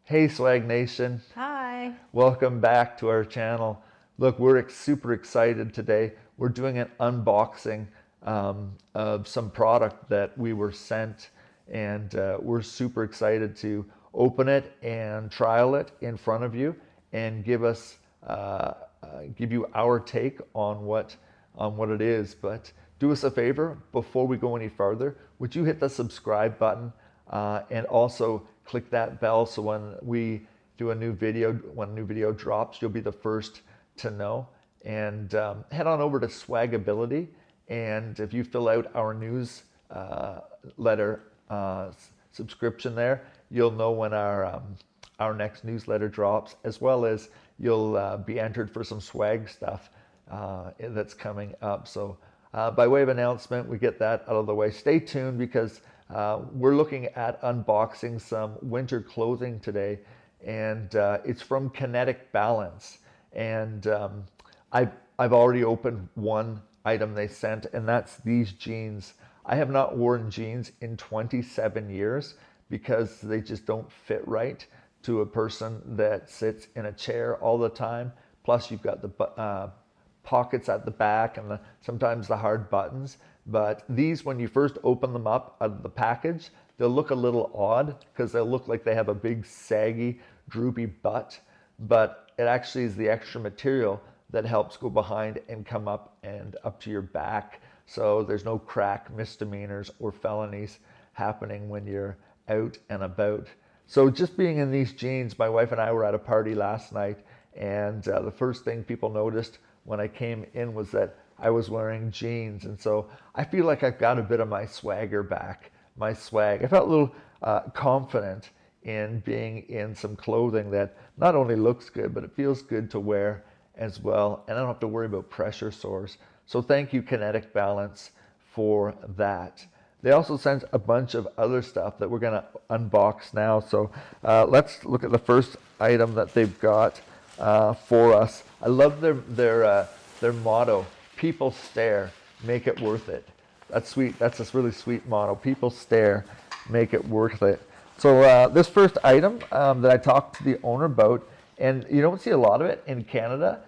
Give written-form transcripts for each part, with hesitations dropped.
Hey Swag Nation, Hi. welcome back to our channel. Look, we're super excited today. We're doing an unboxing of some product that we were sent, and we're super excited to open it and trial it in front of you and give you our take on what it is. But do us a favor before we go any further. Would you hit the subscribe button and also click that bell so when we do when a new video drops, you'll be the first to know. And head on over to Swagability, and if you fill out our newsletter subscription there, you'll know when our next newsletter drops, as well as you'll be entered for some swag stuff that's coming up. So by way of announcement, we get that out of the way. Stay tuned because we're looking at unboxing some winter clothing today, and it's from Kinetic Balance. And I've already opened one item they sent, and that's these jeans. I have not worn jeans in 27 years because they just don't fit right to a person that sits in a chair all the time. Plus, you've got the pockets at the back and sometimes the hard buttons. But these, when you first open them up out of the package, they'll look a little odd because they'll look like they have a big saggy, droopy butt. But it actually is the extra material that helps go behind and come up and up to your back. So there's no crack, misdemeanors, or felonies happening when you're out and about. So just being in these jeans, my wife and I were at a party last night, and the first thing people noticed when I came in was that I was wearing jeans. And so I feel like I've got a bit of my swagger back, my swag. I felt a little confident in being in some clothing that not only looks good, but it feels good to wear as well. And I don't have to worry about pressure sores. So thank you, Kinetic Balance, for that. They also sent a bunch of other stuff that we're going to unbox now. So let's look at the first item that they've got for us. I love their motto: "People stare, make it worth it." That's sweet. That's a really sweet motto. People stare, make it worth it. So this first item that I talked to the owner about, and you don't see a lot of it in Canada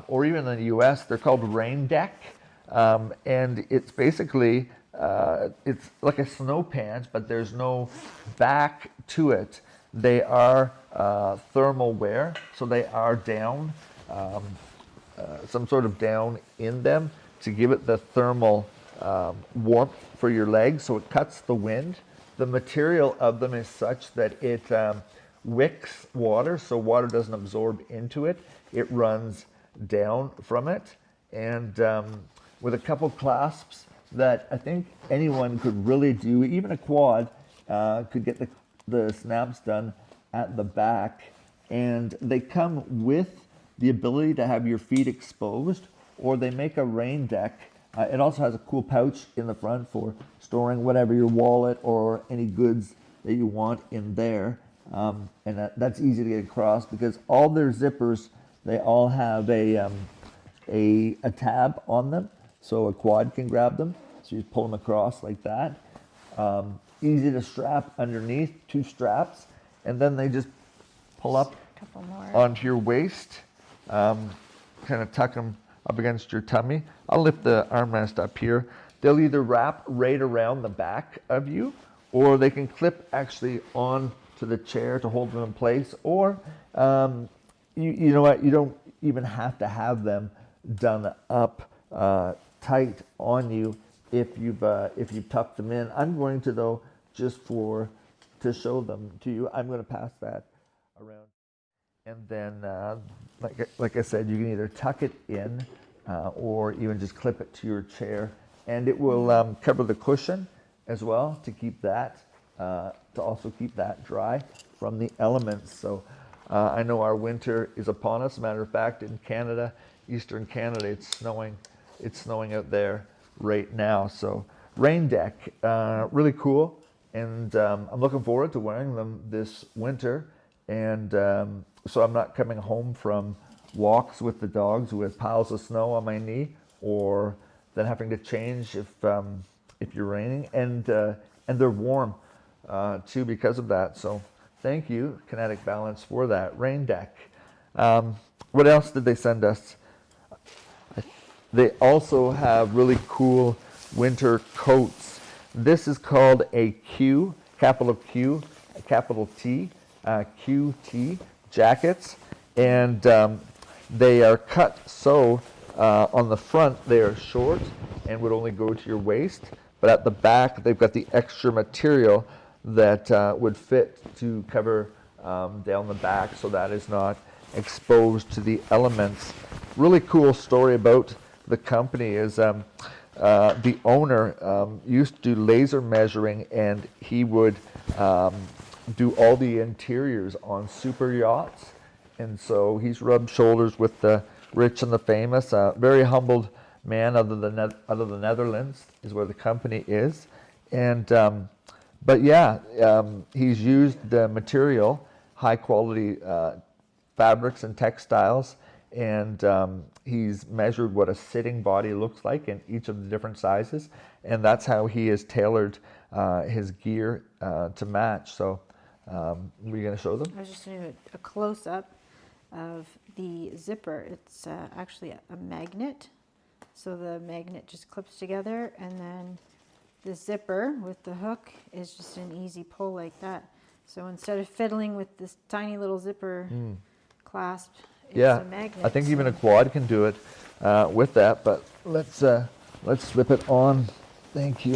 or even in the U.S. They're called rain deck, and it's basically it's like a snow pants, but there's no back to it. They are thermal wear, so they are down, some sort of down in them to give it the thermal warmth for your legs, so it cuts the wind. The material of them is such that it wicks water, so water doesn't absorb into it. It runs down from it, and with a couple clasps that I think anyone could really do, even a quad could get the snaps done at the back. And they come with the ability to have your feet exposed, or they make a rain deck. It also has a cool pouch in the front for storing whatever, your wallet or any goods that you want in there. And that's easy to get across because all their zippers, they all have a tab on them, so a quad can grab them. So you just pull them across like that. Easy to strap underneath, 2 straps, and then they just pull up onto your waist. Kind of tuck them up against your tummy. I'll lift the armrest up here. They'll either wrap right around the back of you, or they can clip actually on to the chair to hold them in place, or you know what, you don't even have to have them done up tight on you if you've tucked them in. I'm going to, though, just to show them to you, I'm going to pass that around. And then, like I said, you can either tuck it in or even just clip it to your chair, and it will cover the cushion as well to keep that to also keep that dry from the elements. So I know our winter is upon us. As a matter of fact, in Canada, eastern Canada, it's snowing. It's snowing out there right now. So rain deck, really cool, and I'm looking forward to wearing them this winter. And so I'm not coming home from walks with the dogs with piles of snow on my knee, or then having to change if you're raining. And they're warm too because of that. So thank you, Kinetic Balance, for that rain deck. What else did they send us? They also have really cool winter coats. This is called a Q, capital Q, capital T, QT jackets, and they are cut so on the front they are short and would only go to your waist, but at the back they've got the extra material that would fit to cover down the back so that is not exposed to the elements. Really cool story about the company is the owner used to do laser measuring, and he would do all the interiors on super yachts, and so he's rubbed shoulders with the rich and the famous. Very humbled man out of the Netherlands is where the company is, and but yeah, he's used the material, high quality fabrics and textiles, and he's measured what a sitting body looks like in each of the different sizes, and that's how he has tailored his gear to match. So were you going to show them? I was just going to do a close-up of the zipper. It's actually a magnet, so the magnet just clips together, and then the zipper with the hook is just an easy pull like that. So instead of fiddling with this tiny little zipper clasp, it's a magnet. I think even a quad can do it with that, but let's slip it on. Thank you.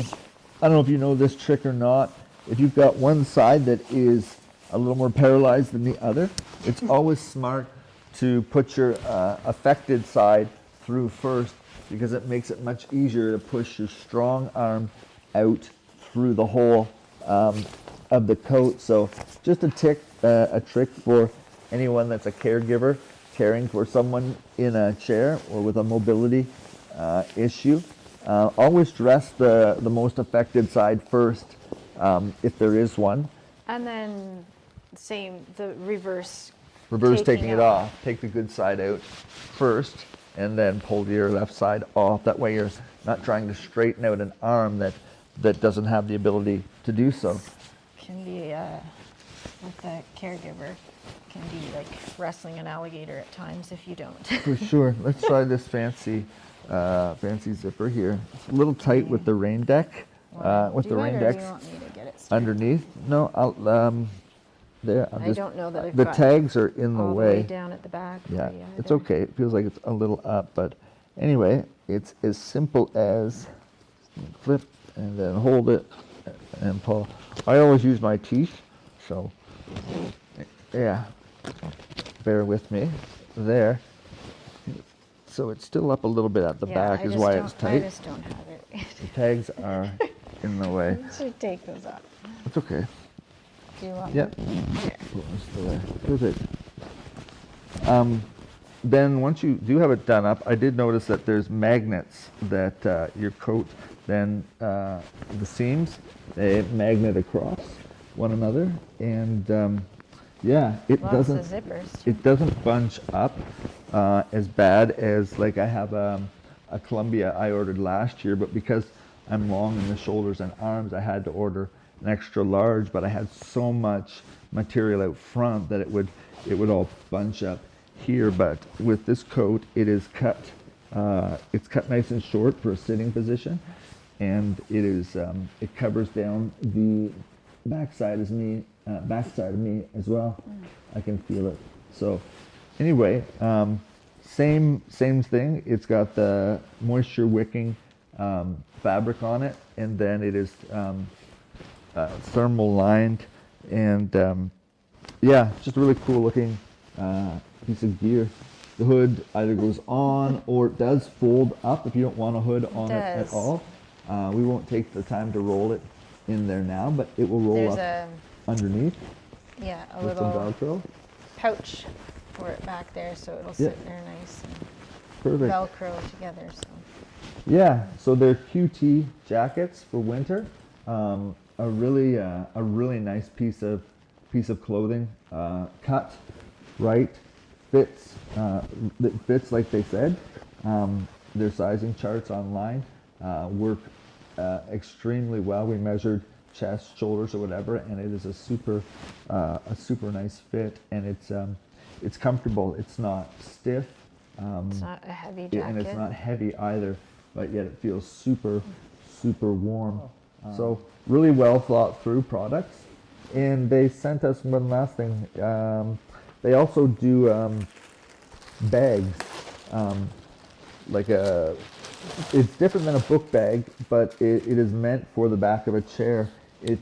I don't know if you know this trick or not. If you've got one side that is a little more paralyzed than the other, it's always smart to put your affected side through first, because it makes it much easier to push your strong arm out through the hole of the coat. So just a trick for anyone that's a caregiver caring for someone in a chair or with a mobility issue. Always dress the most affected side first, if there is one. And then the reverse taking it off. Take the good side out first, and then pull your left side off. That way you're not trying to straighten out an arm that doesn't have the ability to do so. Can be, with a caregiver, can be like wrestling an alligator at times if you don't. For sure. Let's try this fancy zipper here. It's a little tight with the rain deck. With the rain deck underneath. No, I'll there. I don't know that I've the got tags are in the all way. The way down at the back. Yeah, it's okay. It feels like it's a little up, but anyway, it's as simple as flip and then hold it and pull. I always use my teeth, so yeah, bear with me there. So it's still up a little bit at the back is why it's tight. I just don't have it. The tags are in the way. I should take those off. It's okay. Do you want Yep. Here. Still there. Perfect. Then once you do have it done up, I did notice that there's magnets that your coat, then the seams, they magnet across one another, and yeah, it Lots doesn't. of zippers. It doesn't bunch up as bad as, like, I have a Columbia I ordered last year, but because I'm long in the shoulders and arms, I had to order an extra large, but I had so much material out front that it would all bunch up here. But with this coat, it is cut. It's cut nice and short for a sitting position, and it covers down the backside of me as well. I can feel it. So anyway, same thing. It's got the moisture wicking fabric on it, and then it is thermal lined, and yeah, just a really cool looking piece of gear. The hood either goes on or it does fold up if you don't want a hood on it at all. We won't take the time to roll it in there now, but it will roll up underneath. Yeah, a with little some Velcro pouch for it back there, so it'll sit there nice and Perfect. Velcro together. So yeah, so they're QT jackets for winter. A really nice piece of clothing, cut right, fits like they said. Their sizing charts online work extremely well. We measured chest, shoulders, or whatever, and it is a super nice fit, and it's comfortable. It's not stiff. It's not a heavy And jacket. it's not heavy either, but yet it feels super warm. So really well thought through products. And they sent us one last thing. They also do bags, like it's different than a book bag, but it is meant for the back of a chair. If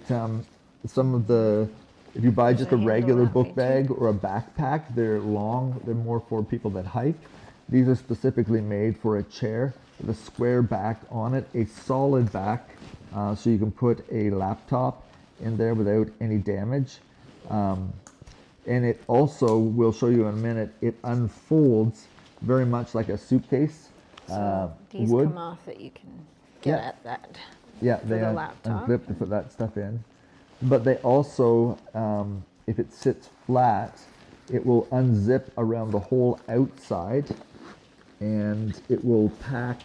you buy just a handle regular that book way, too. Bag or a backpack, they're long, they're more for people that hike. These are specifically made for a chair with a square back on it, a solid back, so you can put a laptop in there without any damage. And it also, we'll show you in a minute, it unfolds very much like a suitcase. So these would. come off that you can get Yeah. at that. Yeah, For they the laptop. unclip to put that stuff in. But they also, if it sits flat, it will unzip around the whole outside, and it will pack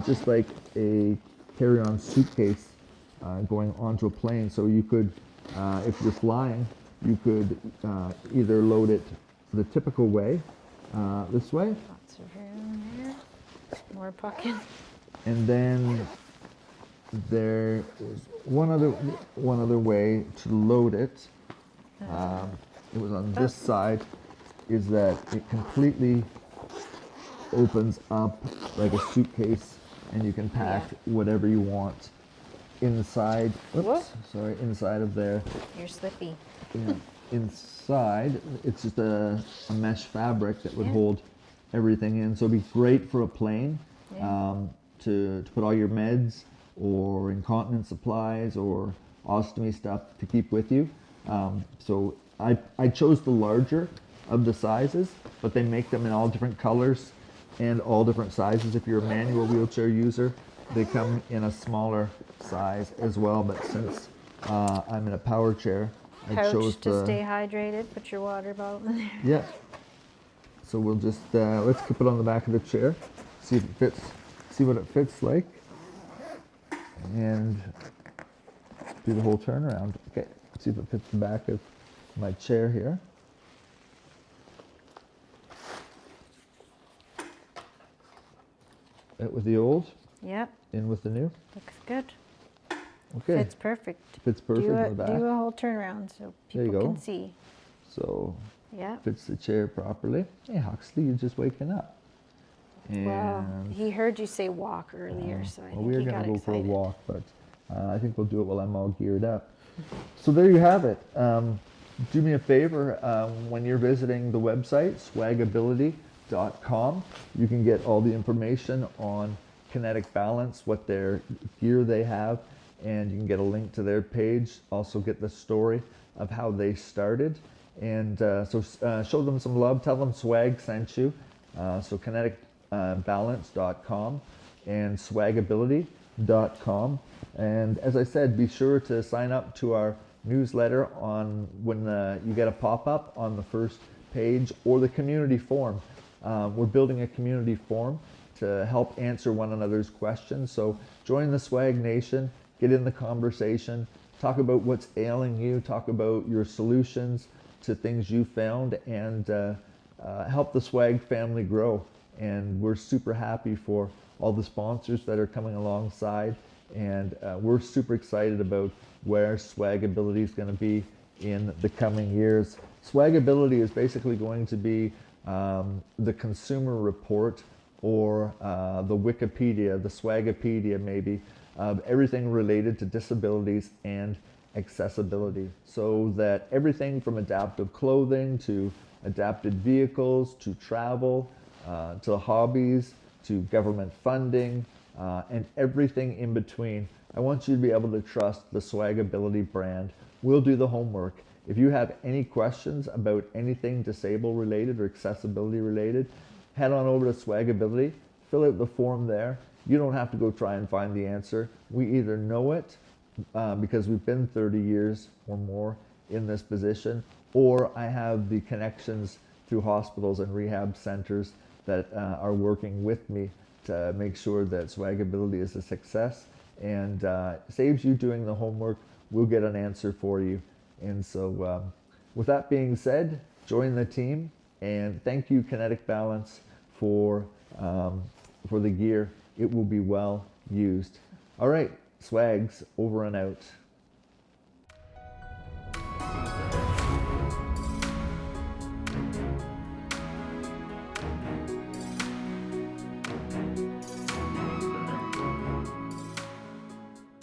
just like a carry-on suitcase going onto a plane. So you could, if you're flying, you could either load it the typical way, this way, Lots of room there. More pockets. and then there is one other way to load it. It was on this side, is that it completely opens up like a suitcase, and you can pack whatever you want inside. Oops, Whoop. sorry, inside of there. You're slippy. Yeah. Inside, it's just a mesh fabric that would Yeah. hold everything in. So it'd be great for a plane, Yeah. to put all your meds or incontinence supplies or ostomy stuff to keep with you. So I chose the larger of the sizes, but they make them in all different colors and all different sizes. If you're a manual wheelchair user, they come in a smaller size as well. But since I'm in a power chair, I chose Pouch to the stay hydrated. Put your water bottle in there. yeah. So we'll just let's keep it on the back of the chair, see if it fits, see what it fits like, and do the whole turnaround. Okay, let's see if it fits the back of my chair here. Out with the old, Yep. in with the new. Looks good. Okay, Fits perfect. fits perfect do on a, the back. do a whole turnaround so There you people go. can see. So Yeah. fits the chair properly. Hey Huxley, you're just waking up. And Well, he heard you say walk earlier, so I well, think we are he going got to go excited. for a walk, but I think we'll do it while I'm all geared up. So there you have it. Do me a favor, when you're visiting the website, swagability.com, you can get all the information on Kinetic Balance, what their gear they have, and you can get a link to their page. Also get the story of how they started. And so show them some love, tell them Swag sent you. So kineticbalance.com and swagability.com. And as I said, be sure to sign up to our newsletter on when you get a pop-up on the first page, or the community forum. We're building a community forum to help answer one another's questions. So join the Swag Nation, get in the conversation, talk about what's ailing you, talk about your solutions to things you found, and help the Swag family grow. And we're super happy for all the sponsors that are coming alongside, and we're super excited about where Swagability is going to be in the coming years. Swagability is basically going to be the consumer report, or the Wikipedia, the Swagapedia maybe, of everything related to disabilities and accessibility, so that everything from adaptive clothing to adapted vehicles to travel to hobbies to government funding and everything in between. I want you to be able to trust the Swagability brand. We'll do the homework. If you have any questions about anything disabled related or accessibility related, head on over to Swagability, fill out the form there. You don't have to go try and find the answer. We either know it because we've been 30 years or more in this position, or I have the connections through hospitals and rehab centers that are working with me to make sure that Swagability is a success and saves you doing the homework. We'll get an answer for you. And so with that being said, join the team, and thank you, Kinetic Balance, for the gear. It will be well used. All right, swags, over and out.